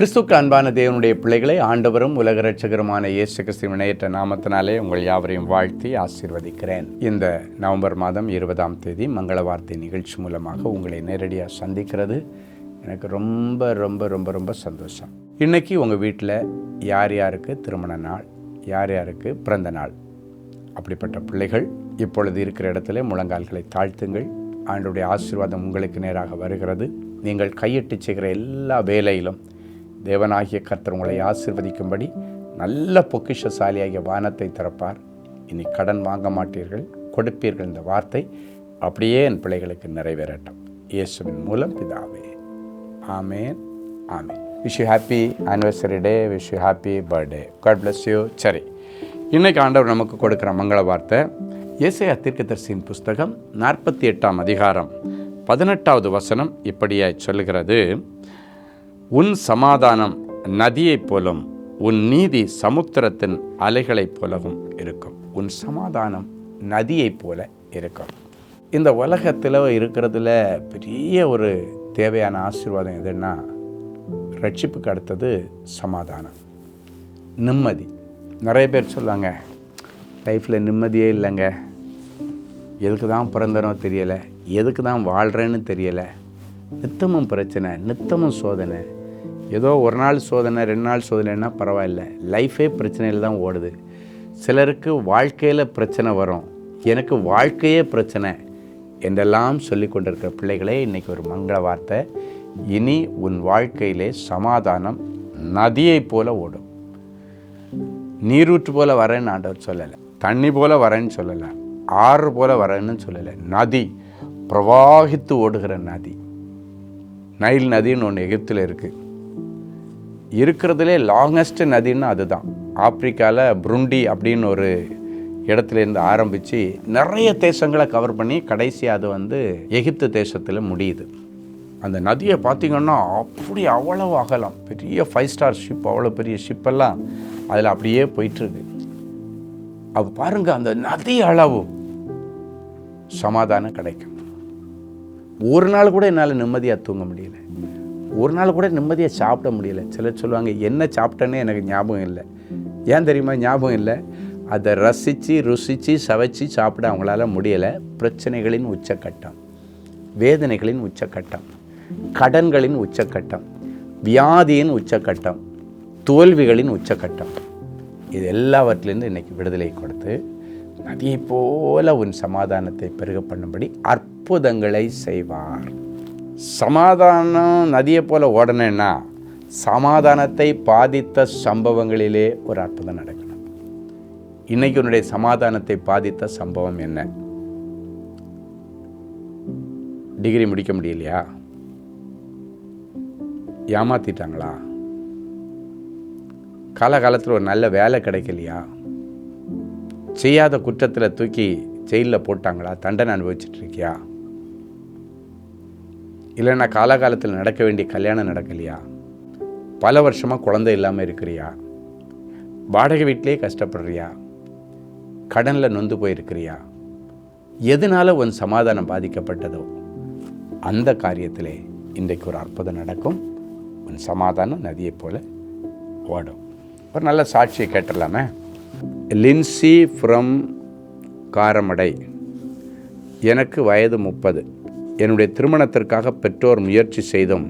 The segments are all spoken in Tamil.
கிறிஸ்துக்கு அன்பான தேவனுடைய பிள்ளைகளை ஆண்டவரும் உலக இரட்சகருமான இயேசு கிறிஸ்துவின் இணையற்ற நாமத்தினாலே உங்கள் யாவரையும் வாழ்த்தி ஆசீர்வதிக்கிறேன். இந்த நவம்பர் மாதம் 20ஆம் தேதி மங்கள வார்த்தை நிகழ்ச்சி மூலமாக உங்களை நேரடியாக சந்திக்கிறது எனக்கு ரொம்ப ரொம்ப ரொம்ப ரொம்ப சந்தோஷம். இன்றைக்கி உங்கள் வீட்டில் யார் யாருக்கு திருமண நாள், யார் யாருக்கு பிறந்த நாள், அப்படிப்பட்ட பிள்ளைகள் இப்பொழுது இருக்கிற இடத்துல முழங்கால்களை தாழ்த்துங்கள். ஆண்டவருடைய ஆசீர்வாதம் உங்களுக்கு நேராக வருகிறது. நீங்கள் கையிட்டு செய்கிற எல்லா வேலையிலும் தேவனாகிய கர்த்தர் உங்களை ஆசீர்வதிக்கும்படி நல்ல பொக்கிஷசாலியாகிய வானத்தை திறப்பார். இனி கடன் வாங்க மாட்டீர்கள், கொடுப்பீர்கள். இந்த வார்த்தை அப்படியே என் பிள்ளைகளுக்கு நிறைவேறட்டும். இயேசுவின் மூலம் பிதாவே, ஆமேன் ஆமேன். Wish you happy anniversary day, wish you happy birthday. God bless you. சரி, இன்றைக்கு ஆண்டவர் நமக்கு கொடுக்குற மங்கள வார்த்தை ஏசாயா தீர்க்கதரிசியின் புஸ்தகம் 48ஆம் அதிகாரம் 18வது வசனம் இப்படியாய் சொல்லுகிறது: உன் சமாதானம் நதியைப் போலும், உன் நீதி சமுத்திரத்தின் அலைகளைப் போலவும் இருக்கும். உன் சமாதானம் நதியைப் போல இருக்கும். இந்த உலகத்தில் இருக்கிறதுல பெரிய ஒரு தேவையான ஆசீர்வாதம் எதுன்னா, ரட்சிப்புக்கு அடுத்தது சமாதானம், நிம்மதி. நிறைய பேர் சொல்லுவாங்க, லைஃப்பில் நிம்மதியே இல்லைங்க, எதுக்கு தான் பிறந்தனோ தெரியலை, எதுக்கு தான் வாழ்கிறேன்னு தெரியலை, நித்தமும் பிரச்சனை, நித்தமும் சோதனை. ஏதோ ஒரு நாள் சோதனை, 2 நாள் சோதனைன்னா பரவாயில்ல, லைஃபே பிரச்சனையில் தான் ஓடுது. சிலருக்கு வாழ்க்கையில் பிரச்சனை வரும், எனக்கு வாழ்க்கையே பிரச்சனை என்றெல்லாம் சொல்லி கொண்டிருக்கிற பிள்ளைகளே, இன்றைக்கி ஒரு மங்கள வார்த்தை. இனி உன் வாழ்க்கையிலே சமாதானம் நதியைப் போல ஓடும். நீரூற்று போல வரேன்னு ஆண்டவர் சொல்லலை, தண்ணி போல வரேன்னு சொல்லலை, ஆறு போல வரேன்னு சொல்லலை. நதி, பிரவாகித்து ஓடுகிற நதி. நைல் நதின்னு ஒன்று எகிப்தில் இருக்குது. இருக்கிறதுலே லாங்கஸ்ட் நதின்னு அதுதான். ஆப்பிரிக்காவில் புருண்டி அப்படின்னு ஒரு இடத்துலேருந்து ஆரம்பித்து நிறைய தேசங்களை கவர் பண்ணி கடைசியாக அது எகிப்து தேசத்தில் முடியுது. அந்த நதியை பார்த்திங்கன்னா அப்படி அவ்வளவு அகலம், பெரிய 5 ஸ்டார் ஷிப், அவ்வளோ பெரிய ஷிப்பெல்லாம் அதில் அப்படியே போயிட்டுருக்கு. அப்போ பாருங்கள், அந்த நதி அளவு சமாதானம் கிடைக்கும். ஒரு நாள் கூட என்னால் நிம்மதியாக தூங்க முடியல, ஒரு நாள் கூட நிம்மதியாக சாப்பிட முடியல. சிலர் சொல்லுவாங்க, என்ன சாப்பிட்டேன்னு எனக்கு ஞாபகம் இல்லை. ஏன் தெரியுமா ஞாபகம் இல்லை? அதை ரசித்து ருசித்து சவைச்சி சாப்பிட அவங்களால முடியலை. பிரச்சனைகளின் உச்சக்கட்டம், வேதனைகளின் உச்சக்கட்டம், கடன்களின் உச்சக்கட்டம், வியாதியின் உச்சக்கட்டம், தோல்விகளின் உச்சக்கட்டம். இது எல்லாவற்றிலிருந்து இன்றைக்கி விடுதலை கொடுத்து நதியை போல உன் சமாதானத்தை பெருக பண்ணும்படி அற்புதங்களை செய்வார். சமாதானம் நதியை போல ஓடணுன்னா சமாதானத்தை பாதித்த சம்பவங்களிலே ஒரு அற்புதம் நடக்கணும். இன்னைக்கு உன்னுடைய சமாதானத்தை பாதித்த சம்பவம் என்ன? டிகிரி முடிக்க முடியலையா? ஏமாத்திட்டாங்களா? காலகாலத்தில் ஒரு நல்ல வேலை கிடைக்கலையா? செய்யாத குற்றத்தில் தூக்கி ஜெயிலில் போட்டாங்களா? தண்டனை அனுபவிச்சுட்ருக்கியா? இல்லைன்னா காலகாலத்தில் நடக்க வேண்டிய கல்யாணம் நடக்கலையா? பல வருஷமாக குழந்தை இல்லாமல் இருக்கிறியா? வாடகை வீட்டிலே கஷ்டப்படுறியா? கடனில் நொந்து போயிருக்கிறியா? எதனால் உன் சமாதானம் பாதிக்கப்பட்டதோ அந்த காரியத்திலே இன்றைக்கு ஒரு அற்புதம் நடக்கும். உன் சமாதானம் நதியை போல ஓடும். ஒரு நல்ல சாட்சியை கேட்டுடலாமே. லின்சி ஃப்ரம் காரமடை. எனக்கு வயது 30. என்னுடைய திருமணத்திற்காக பெற்றோர் முயற்சி செய்தும்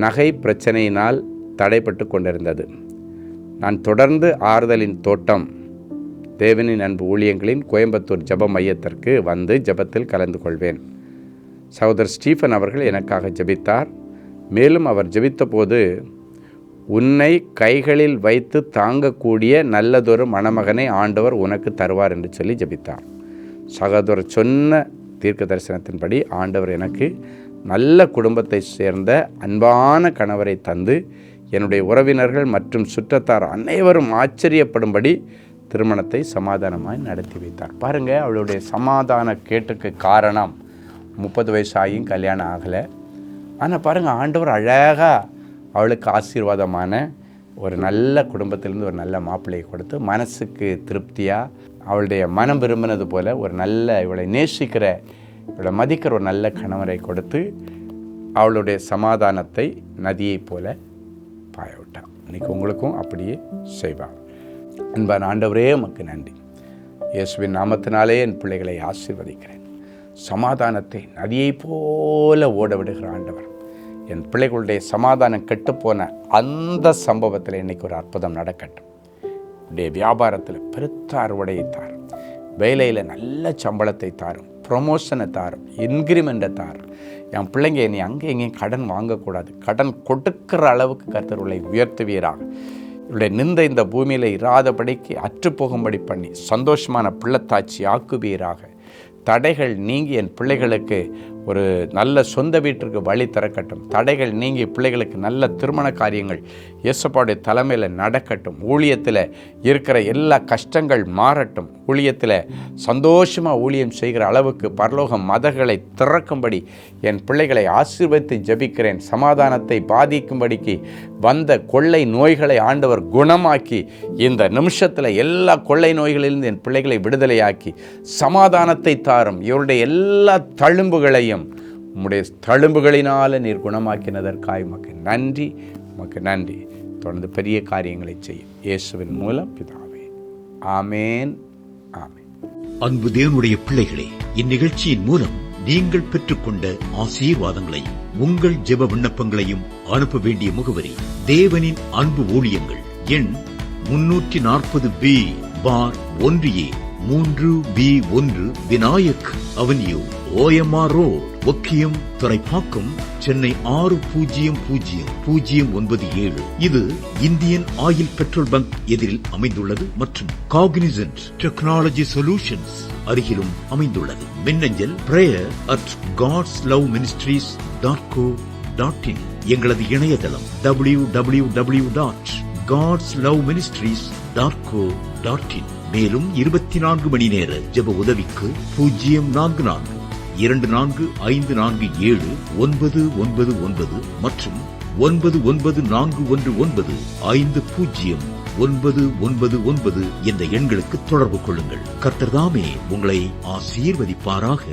நகை பிரச்சனையினால் தடைப்பட்டு கொண்டிருந்தது. நான் தொடர்ந்து ஆறுதலின் தோட்டம் தேவனின் அன்பு ஊழியங்களின் கோயம்புத்தூர் ஜெப மையத்திற்கு வந்து ஜெபத்தில் கலந்து கொள்வேன். சகோதரர் ஸ்டீஃபன் அவர்கள் எனக்காக ஜெபித்தார். மேலும் அவர் ஜெபித்த போது, உன்னை கைகளில் வைத்து தாங்கக்கூடிய நல்லதொரு மணமகனை ஆண்டவர் உனக்கு தருவார் என்று சொல்லி ஜெபித்தார். சகோதரர் சொன்ன தீர்க்க தரிசனத்தின்படி ஆண்டவர் எனக்கு நல்ல குடும்பத்தை சேர்ந்த அன்பான கணவரை தந்து என்னுடைய உறவினர்கள் மற்றும் சுற்றத்தார் அனைவரும் ஆச்சரியப்படும்படி திருமணத்தை சமாதானமாய் நடத்தி வைத்தார். பாருங்கள், அவளுடைய சமாதான கேட்டுக்கு காரணம் 30 வயசு ஆகியும் கல்யாணம் ஆகலை. ஆனால் பாருங்கள், ஆண்டவர் அழகாக அவளுக்கு ஆசீர்வாதமான ஒரு நல்ல குடும்பத்திலேருந்து ஒரு நல்ல மாப்பிள்ளையை கொடுத்து மனசுக்கு திருப்தியாக அவளுடைய மனம் விரும்பினது போல் ஒரு நல்ல, இவளை நேசிக்கிற, இவளை மதிக்கிற ஒரு நல்ல கணவரை கொடுத்து அவளுடைய சமாதானத்தை நதியைப் போல பாய விட்டார். இன்னைக்கு உங்களுக்கும் அப்படியே செய்வார். அன்பான ஆண்டவரே, உமக்கு நன்றி. இயேசுவின் நாமத்தினாலே என் பிள்ளைகளை ஆசீர்வதிக்கிறேன். சமாதானத்தை நதியை போல ஓட விடுகிற ஆண்டவர், என் பிள்ளைகளுடைய சமாதானம் கெட்டுப்போன அந்த சம்பவத்தில் இன்றைக்கி ஒரு அற்புதம் நடக்கட்டும். உடைய வியாபாரத்தில் பெருத்த அறுவடையை தாரும், வேலையில் நல்ல சம்பளத்தை தாரும், ப்ரொமோஷனை தாரும், இன்க்ரிமெண்ட்டை தாரும். என் பிள்ளைங்க நீ அங்கே எங்கேயும் கடன் வாங்கக்கூடாது, கடன் கொடுக்கிற அளவுக்கு கர்த்தர்களை உயர்த்துவீராக. இவருடைய நிந்த இந்த பூமியில் இராதபடிக்கு அற்றுப்போகும்படி பண்ணி சந்தோஷமான பிள்ளைத்தாட்சி ஆக்குவீராக. தடைகள் நீங்கி என் பிள்ளைகளுக்கு ஒரு நல்ல சொந்த வீட்டிற்கு வழி திறக்கட்டும். தடைகள் நீங்கி பிள்ளைகளுக்கு நல்ல திருமண காரியங்கள் இயேசுவுடைய தலைமையில் நடக்கட்டும். ஊழியத்தில் இருக்கிற எல்லா கஷ்டங்கள் மாறட்டும். ஊழியத்தில் சந்தோஷமாக ஊழியம் செய்கிற அளவுக்கு பரலோக மதங்களை திறக்கும்படி என் பிள்ளைகளை ஆசீர்வதித்து ஜெபிக்கிறேன். சமாதானத்தை பாதிக்கும்படிக்கு வந்த கொள்ளை நோய்களை ஆண்டவர் குணமாக்கி இந்த நிமிஷத்தில் எல்லா கொள்ளை நோய்களிலிருந்து என் பிள்ளைகளை விடுதலையாக்கி சமாதானத்தை தாரும். இவருடைய எல்லா தழும்புகளையும் உம்முடைய தழும்புகளினால நீர் குணமாக்கினதற்காய் உமக்கு நன்றி, உமக்கு நன்றி. தொடர்ந்து பெரிய காரியங்களை செய்யும் இயேசுவின் மூலம் பிதாவே, ஆமேன், ஆமேன். அன்பு தேவனுடைய பிள்ளைகளே, இந்நிகழ்ச்சியின் மூலம் நீங்கள் பெற்றுக்கொண்ட ஆசீர்வாதங்களையும் உங்கள் ஜெப விண்ணப்பங்களையும் அனுப்ப வேண்டிய முகவரி தேவனின் அன்பு ஊழியங்கள், எண் 340B பார் 1A 3B1 Vinayak avenue, OMR road, Okkiyam, Thoraipakkam, Chennai 600097. இது இந்தியன் ஆயில் பெட்ரோல் பங்க் எதிரில் அமைந்துள்ளது மற்றும் காக்னிசன்ட் டெக்னாலஜி சொல்யூஷன்ஸ் அருகிலும் அமைந்துள்ளது. மின்னஞ்சல் prayer@godsloveministries.co.in. எங்களது இணையதளம் www.godsloveministries.co.in. மேலும் 24 மணி நேர ஜெப உதவிக்கு 044-5447-999 மற்றும் 9941150999 என்ற எண்களுக்கு தொடர்பு கொள்ளுங்கள். கர்த்தர் தாமே உங்களை ஆசீர்வதிப்பாராக.